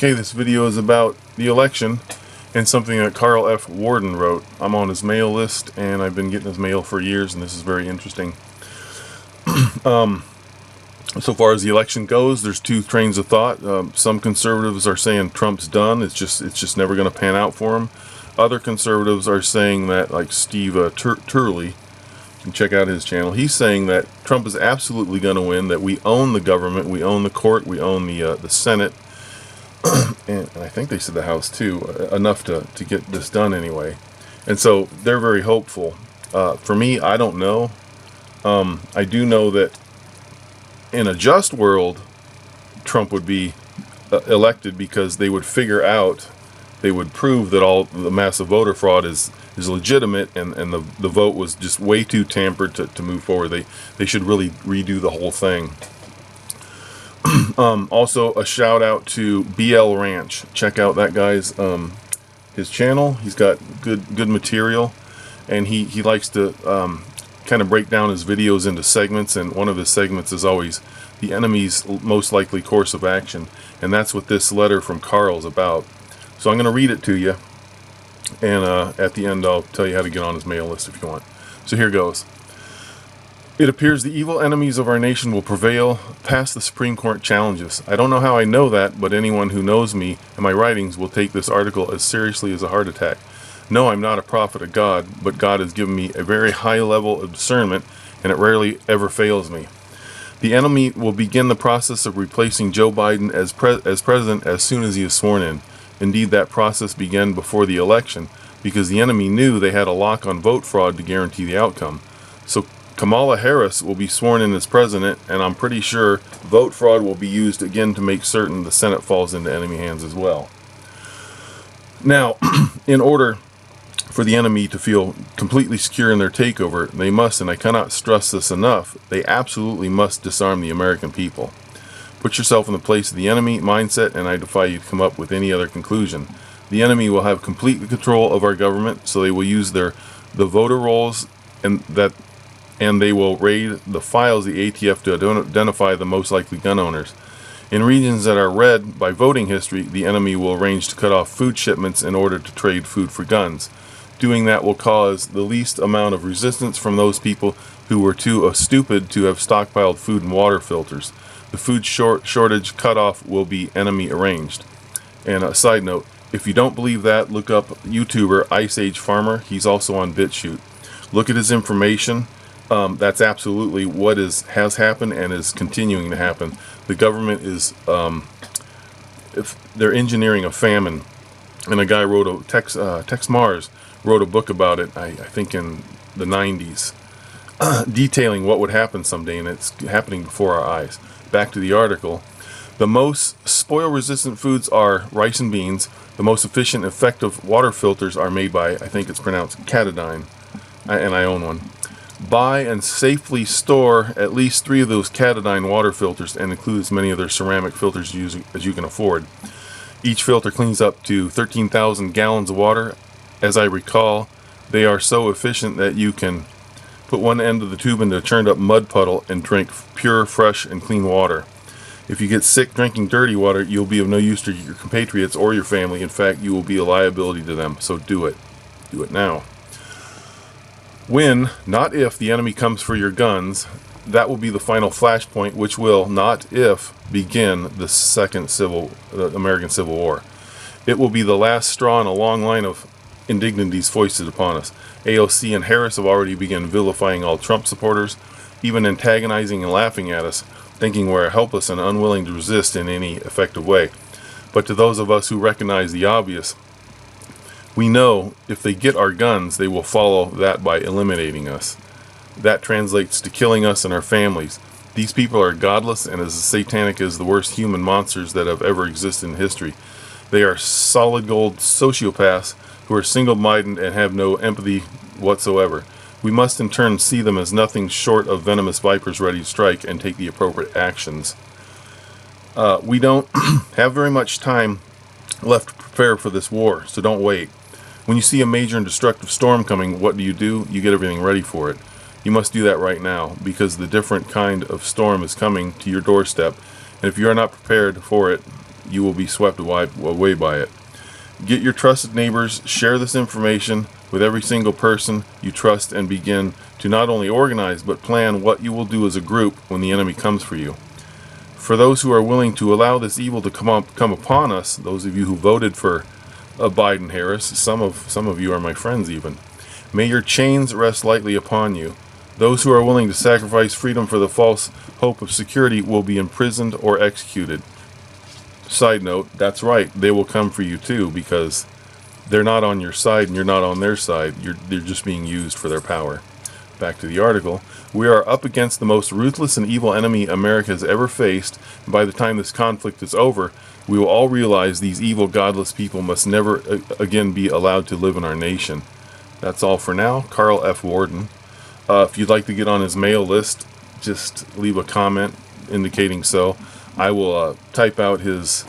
Okay, this video is about the election and something that Carl F. Worden wrote. I'm on his mail list and I've been getting his mail for years, and this is very interesting. So far as the election goes, there's two trains of thought. Some conservatives are saying Trump's done. It's just never going to pan out for him. Other conservatives are saying that, like Steve Turley, you can check out his channel. He's saying that Trump is absolutely going to win. That we own the government, we own the court, we own the Senate, and I think they said the House too. Enough to get this done anyway. And so they're very hopeful. For me, I don't know. I do know that in a just world, Trump would be elected because they would figure out, they would prove that all the massive voter fraud is legitimate, and the vote was just way too tampered to move forward. They should really redo the whole thing. Also, a shout out to BL Ranch. Check out that guy's his channel. He's got good material, and he likes to kind of break down his videos into segments, and one of his segments is always the enemy's most likely course of action, and that's what this letter from Carl's about. So I'm going to read it to you, and at the end I'll tell you how to get on his mail list if you want. So here goes. It appears the evil enemies of our nation will prevail past the Supreme Court challenges. I don't know how I know that, but anyone who knows me and my writings will take this article as seriously as a heart attack. No, I'm not a prophet of God, but God has given me a very high level of discernment, and it rarely ever fails me. The enemy will begin the process of replacing Joe Biden as president as soon as he is sworn in. Indeed, that process began before the election, because the enemy knew they had a lock on vote fraud to guarantee the outcome. So Kamala Harris will be sworn in as president, and I'm pretty sure vote fraud will be used again to make certain the Senate falls into enemy hands as well. Now, in order for the enemy to feel completely secure in their takeover, they must, and I cannot stress this enough, they absolutely must disarm the American people. Put yourself in the place of the enemy mindset, and I defy you to come up with any other conclusion. The enemy will have complete control of our government, so they will use the voter rolls and they will raid the files of the ATF to identify the most likely gun owners. In regions that are red by voting history, the enemy will arrange to cut off food shipments in order to trade food for guns. Doing that will cause the least amount of resistance from those people who were too stupid to have stockpiled food and water filters. The food shortage cutoff will be enemy arranged. And a side note, if you don't believe that, look up YouTuber Ice Age Farmer. He's also on BitChute. Look at his information. That's absolutely what has happened and is continuing to happen. The government is, if they're engineering a famine, and a guy wrote Tex Mars wrote a book about it, I think in the 90s, detailing what would happen someday, and it's happening before our eyes. Back to the article. The most spoil-resistant foods are rice and beans. The most efficient, effective water filters are made by, I think it's pronounced Katadyn, and I own one. Buy and safely store at least 3 of those Katadyn water filters, and include as many of their ceramic filters as you can afford. Each filter cleans up to 13,000 gallons of water. As I recall, they are so efficient that you can put one end of the tube into a churned up mud puddle and drink pure, fresh, and clean water. If you get sick drinking dirty water, you'll be of no use to your compatriots or your family. In fact, you will be a liability to them. So do it. Do it now. When, not if, the enemy comes for your guns, that will be the final flashpoint, which will, not if, begin the American Civil War. It will be the last straw in a long line of indignities foisted upon us. AOC and Harris have already begun vilifying all Trump supporters, even antagonizing and laughing at us, thinking we're helpless and unwilling to resist in any effective way. But to those of us who recognize the obvious, we know if they get our guns, they will follow that by eliminating us. That translates to killing us and our families. These people are godless and as satanic as the worst human monsters that have ever existed in history. They are solid gold sociopaths who are single-minded and have no empathy whatsoever. We must in turn see them as nothing short of venomous vipers ready to strike and take the appropriate actions. We don't have very much time left to prepare for this war, so don't wait. When you see a major and destructive storm coming, what do? You get everything ready for it. You must do that right now, because the different kind of storm is coming to your doorstep, and if you are not prepared for it, you will be swept away by it. Get your trusted neighbors, share this information with every single person you trust, and begin to not only organize but plan what you will do as a group when the enemy comes for you. For those who are willing to allow this evil to come upon us, those of you who voted for Biden-Harris, some of you are my friends even, may your chains rest lightly upon you. Those who are willing to sacrifice freedom for the false hope of security will be imprisoned or executed. Side note, that's right, they will come for you too, because they're not on your side and you're not on their side. They're just being used for their power. Back to the article. We are up against the most ruthless and evil enemy America has ever faced, and by the time this conflict is over, we will all realize these evil, godless people must never again be allowed to live in our nation. That's all for now. Carl F. Worden. If you'd like to get on his mail list, just leave a comment indicating so. I will type out his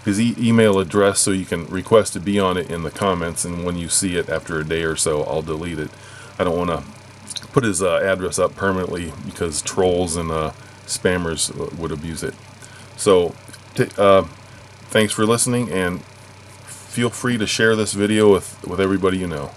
email address so you can request to be on it in the comments, and when you see it after a day or so, I'll delete it. I don't want to put his address up permanently because trolls and spammers would abuse it. So thanks for listening, and feel free to share this video with everybody you know.